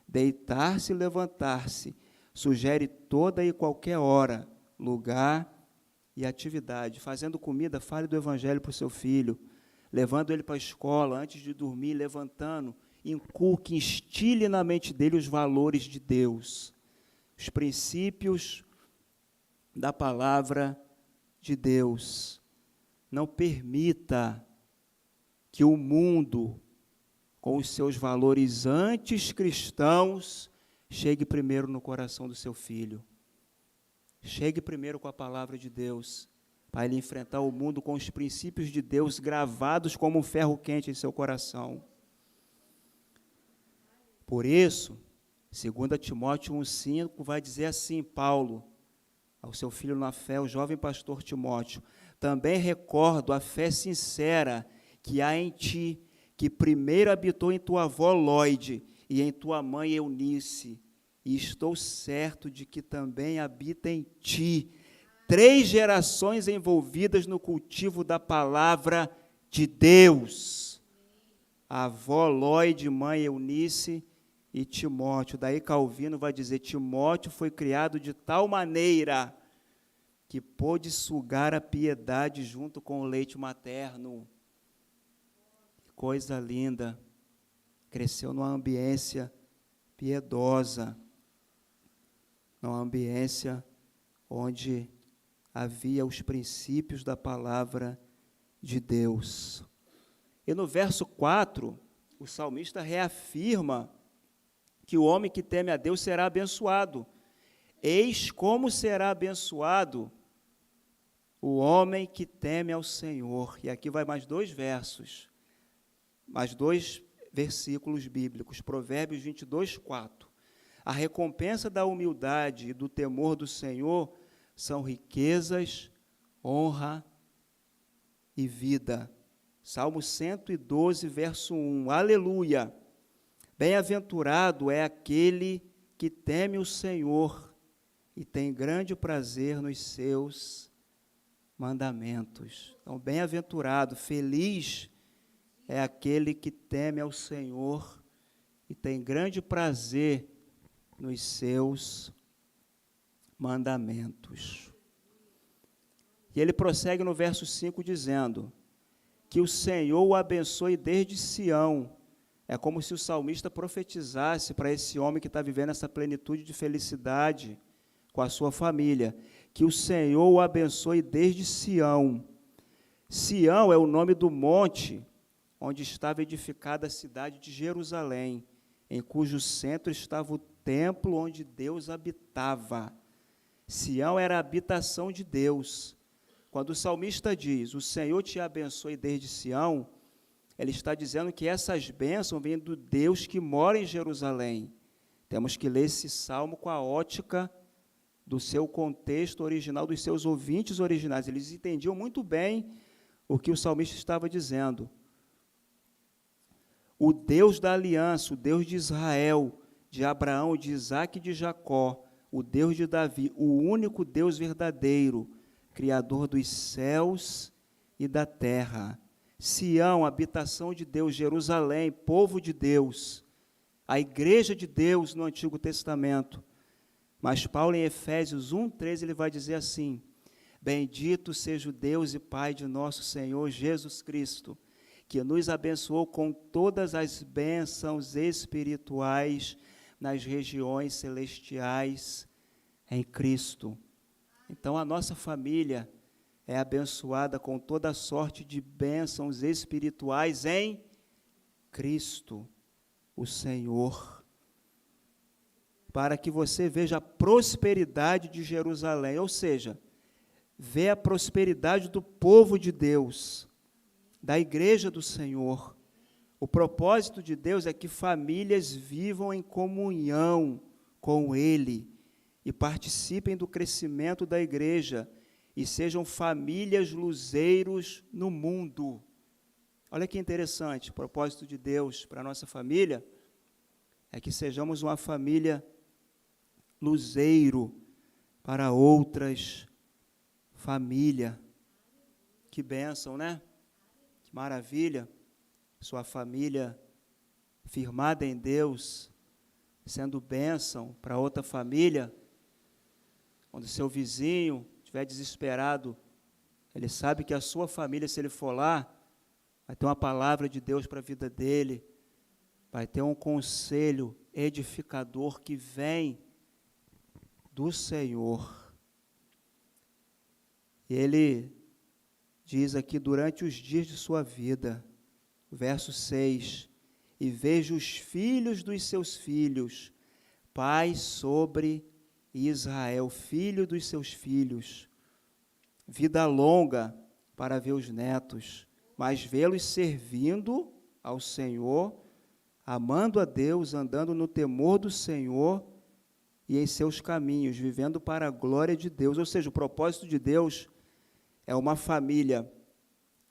deitar-se e levantar-se, sugere toda e qualquer hora, lugar e atividade. Fazendo comida, fale do evangelho para o seu filho, levando ele para a escola, antes de dormir, levantando, inculque, instile na mente dele os valores de Deus, os princípios da palavra de Deus. Não permita que o mundo, com os seus valores anticristãos, chegue primeiro no coração do seu filho. Chegue primeiro com a palavra de Deus, para ele enfrentar o mundo com os princípios de Deus gravados como um ferro quente em seu coração. Por isso, 2 Timóteo 1,5 vai dizer assim, Paulo, ao seu filho na fé, o jovem pastor Timóteo, também recordo a fé sincera que há em ti, que primeiro habitou em tua avó Lóide e em tua mãe Eunice, e estou certo de que também habita em ti 3 gerações envolvidas no cultivo da palavra de Deus. A avó Lóide, mãe Eunice e Timóteo. Daí Calvino vai dizer, Timóteo foi criado de tal maneira que pôde sugar a piedade junto com o leite materno. Coisa linda. Cresceu numa ambiência piedosa, numa ambiência onde havia os princípios da palavra de Deus. E no verso 4, o salmista reafirma que o homem que teme a Deus será abençoado. Eis como será abençoado o homem que teme ao Senhor. E aqui vai mais 2 versos, mais 2 versículos bíblicos, Provérbios 22, 4. A recompensa da humildade e do temor do Senhor são riquezas, honra e vida. Salmo 112, verso 1. Aleluia! Bem-aventurado é aquele que teme o Senhor e tem grande prazer nos seus mandamentos. Então, bem-aventurado, feliz é aquele que teme ao Senhor e tem grande prazer nos seus mandamentos. E ele prossegue no verso 5 dizendo que o Senhor o abençoe desde Sião. É como se o salmista profetizasse para esse homem que está vivendo essa plenitude de felicidade com a sua família, que o Senhor o abençoe desde Sião. Sião é o nome do monte onde estava edificada a cidade de Jerusalém, em cujo centro estava o templo onde Deus habitava. Sião era a habitação de Deus. Quando o salmista diz, o Senhor te abençoe desde Sião, ele está dizendo que essas bênçãos vêm do Deus que mora em Jerusalém. Temos que ler esse salmo com a ótica do seu contexto original, dos seus ouvintes originais. Eles entendiam muito bem o que o salmista estava dizendo. O Deus da aliança, o Deus de Israel, de Abraão, de Isaque e de Jacó, o Deus de Davi, o único Deus verdadeiro, Criador dos céus e da terra. Sião, habitação de Deus, Jerusalém, povo de Deus, a igreja de Deus no Antigo Testamento. Mas Paulo, em Efésios 1:13, ele vai dizer assim: bendito seja o Deus e Pai de nosso Senhor Jesus Cristo, que nos abençoou com todas as bênçãos espirituais nas regiões celestiais em Cristo. Então, a nossa família é abençoada com toda sorte de bênçãos espirituais em Cristo, o Senhor. Para que você veja a prosperidade de Jerusalém, ou seja, vê a prosperidade do povo de Deus, da igreja do Senhor. O propósito de Deus é que famílias vivam em comunhão com Ele e participem do crescimento da igreja e sejam famílias luzeiros no mundo. Olha que interessante, o propósito de Deus para a nossa família é que sejamos uma família luzeiro para outras famílias. Que bênção, né? Que maravilha, sua família firmada em Deus, sendo bênção para outra família. Quando seu vizinho estiver desesperado, ele sabe que a sua família, se ele for lá, vai ter uma palavra de Deus para a vida dele, vai ter um conselho edificador que vem do Senhor. Ele diz aqui, durante os dias de sua vida, verso 6, e vejo os filhos dos seus filhos, paz sobre Israel, filho dos seus filhos, vida longa para ver os netos, mas vê-los servindo ao Senhor, amando a Deus, andando no temor do Senhor e em seus caminhos, vivendo para a glória de Deus. Ou seja, o propósito de Deus é uma família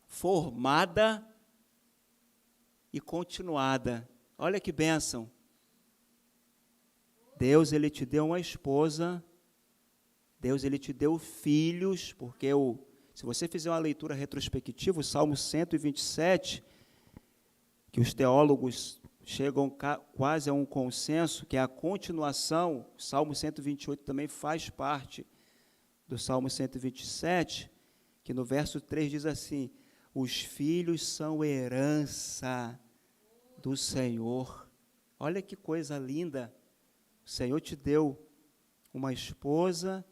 formada e continuada. Olha que bênção. Deus, Ele te deu uma esposa, Deus, Ele te deu filhos, porque se você fizer uma leitura retrospectiva, o Salmo 127, que os teólogos chegam quase a um consenso, que é a continuação, o Salmo 128 também faz parte do Salmo 127, que no verso 3 diz assim, os filhos são herança do Senhor. Olha que coisa linda. O Senhor te deu uma esposa,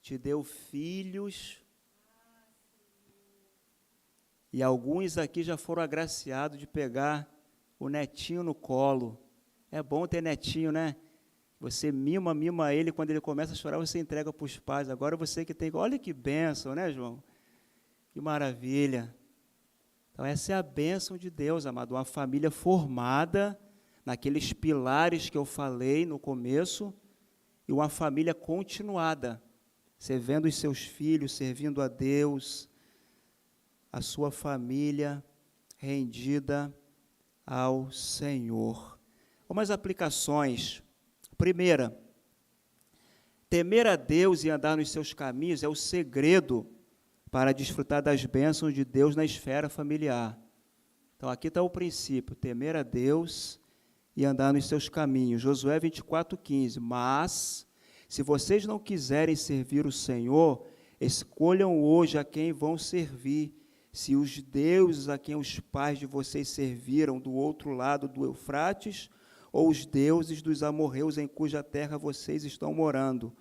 te deu filhos, e alguns aqui já foram agraciados de pegar o netinho no colo. É bom ter netinho, né? Você mima ele, quando ele começa a chorar, você entrega para os pais. Agora você que tem... Olha que bênção, né, João? Que maravilha. Então, essa é a bênção de Deus, amado. Uma família formada naqueles pilares que eu falei no começo, e uma família continuada, você vendo os seus filhos servindo a Deus, a sua família rendida ao Senhor. Algumas aplicações. Primeira, temer a Deus e andar nos seus caminhos é o segredo para desfrutar das bênçãos de Deus na esfera familiar. Então, aqui está o princípio, temer a Deus e andar nos seus caminhos. Josué 24:15, mas Se vocês não quiserem servir o Senhor, escolham hoje a quem vão servir. Se os deuses a quem os pais de vocês serviram do outro lado do Eufrates, ou os deuses dos amorreus em cuja terra vocês estão morando.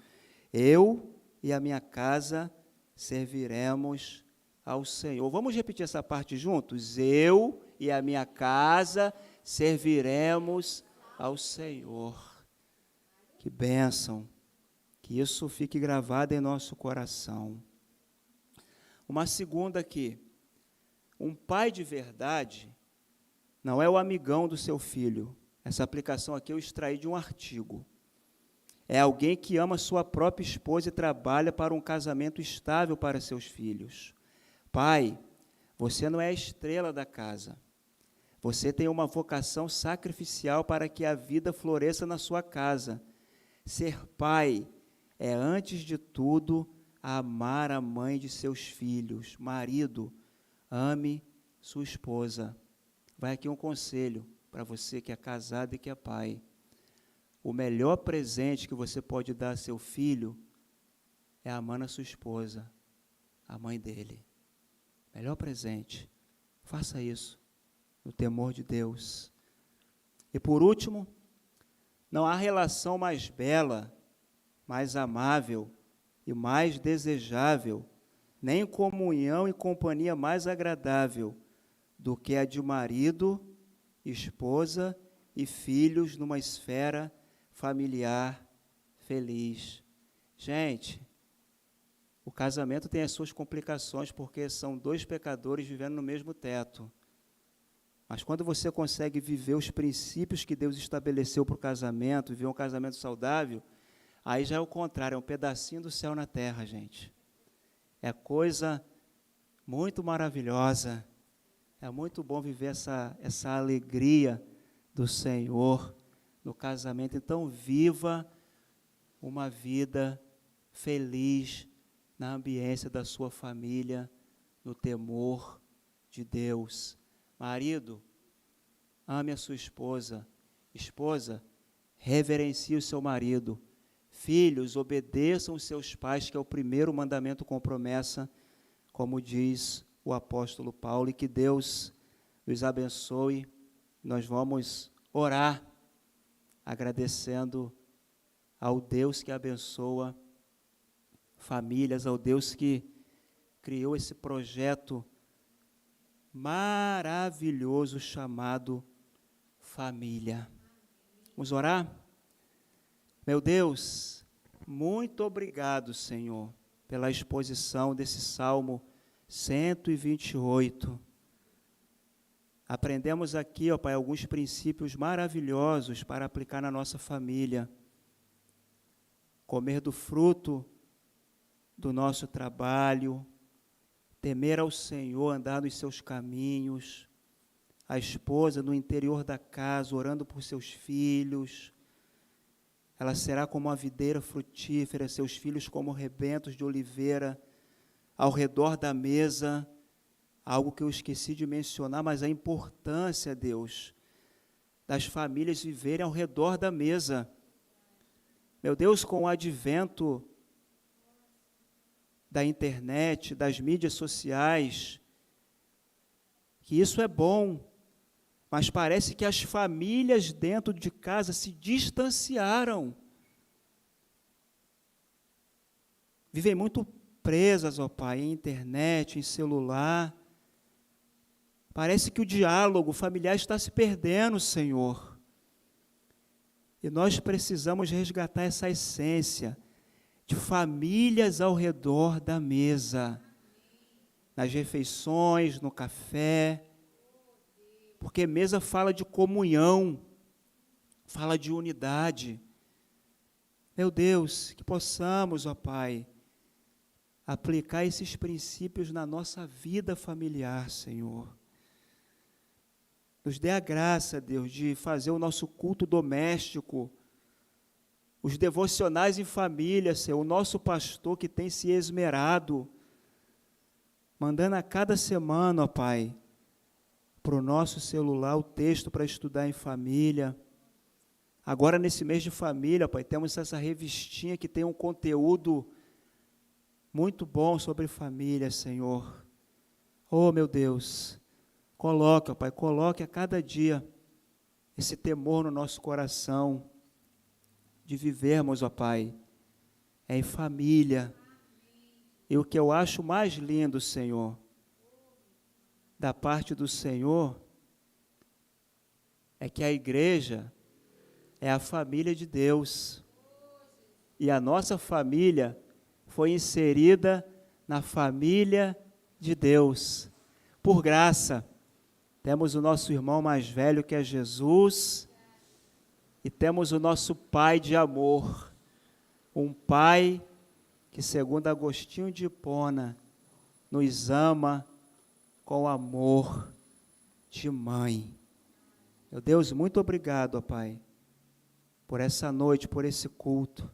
Eu e a minha casa serviremos ao Senhor. Vamos repetir essa parte juntos? Eu e a minha casa serviremos ao Senhor. Que bênção, que isso fique gravado em nosso coração. Uma segunda aqui, um pai de verdade não é o amigão do seu filho. Essa aplicação aqui eu extraí de um artigo. É alguém que ama sua própria esposa e trabalha para um casamento estável para seus filhos. Pai, você não é a estrela da casa. Você tem uma vocação sacrificial para que a vida floresça na sua casa. Ser pai é, antes de tudo, amar a mãe de seus filhos. Marido, ame sua esposa. Vai aqui um conselho para você que é casado e que é pai. O melhor presente que você pode dar a seu filho é amando a sua esposa, a mãe dele. Melhor presente. Faça isso, no temor de Deus. E por último, não há relação mais bela, mais amável e mais desejável, nem comunhão e companhia mais agradável do que a de marido, esposa e filhos numa esfera familiar feliz. Gente, o casamento tem as suas complicações porque são dois pecadores vivendo no mesmo teto. Mas quando você consegue viver os princípios que Deus estabeleceu para o casamento, viver um casamento saudável, aí já é o contrário, é um pedacinho do céu na terra, gente. É coisa muito maravilhosa. É muito bom viver essa alegria do Senhor no casamento. Então, viva uma vida feliz na ambiência da sua família, no temor de Deus. Marido, ame a sua esposa. Esposa, reverencie o seu marido. Filhos, obedeçam os seus pais, que é o primeiro mandamento com promessa, como diz o apóstolo Paulo, e que Deus nos abençoe. Nós vamos orar, agradecendo ao Deus que abençoa famílias, ao Deus que criou esse projeto maravilhoso chamado família. Vamos orar? Meu Deus, muito obrigado, Senhor, pela exposição desse Salmo 128. Aprendemos aqui, ó Pai, alguns princípios maravilhosos para aplicar na nossa família. Comer do fruto do nosso trabalho, temer ao Senhor, andar nos seus caminhos, a esposa no interior da casa, orando por seus filhos. Ela será como uma videira frutífera, seus filhos como rebentos de oliveira, ao redor da mesa, algo que eu esqueci de mencionar, mas a importância, Deus, das famílias viverem ao redor da mesa. Meu Deus, com o advento da internet, das mídias sociais, que isso é bom, mas parece que as famílias dentro de casa se distanciaram. Vivem muito presas, ó Pai, em internet, em celular. Parece que o diálogo familiar está se perdendo, Senhor. E nós precisamos resgatar essa essência de famílias ao redor da mesa, nas refeições, no café, porque mesa fala de comunhão, fala de unidade. Meu Deus, que possamos, ó Pai, aplicar esses princípios na nossa vida familiar, Senhor. Nos dê a graça, Deus, de fazer o nosso culto doméstico, os devocionais em família, Senhor, o nosso pastor que tem se esmerado, mandando a cada semana, ó Pai, para o nosso celular o texto para estudar em família, Agora, nesse mês de família, Pai, temos essa revistinha que tem um conteúdo muito bom sobre família, Senhor. Oh, meu Deus, coloque, ó Pai, coloque a cada dia esse temor no nosso coração, de vivermos, ó Pai, em família. E o que eu acho mais lindo, Senhor, da parte do Senhor, é que a igreja é a família de Deus. E a nossa família foi inserida na família de Deus. Por graça, temos o nosso irmão mais velho, que é Jesus, e temos o nosso Pai de amor, um Pai que, segundo Agostinho de Hipona, nos ama com amor de mãe. Meu Deus, muito obrigado, ó Pai, por essa noite, por esse culto.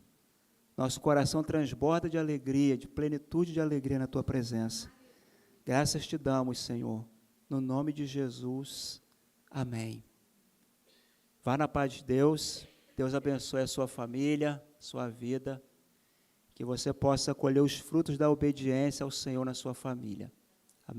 Nosso coração transborda de alegria, de plenitude de alegria na Tua presença. Graças te damos, Senhor, no nome de Jesus. Amém. Vá na paz de Deus. Deus abençoe a sua família, sua vida. Que você possa colher os frutos da obediência ao Senhor na sua família.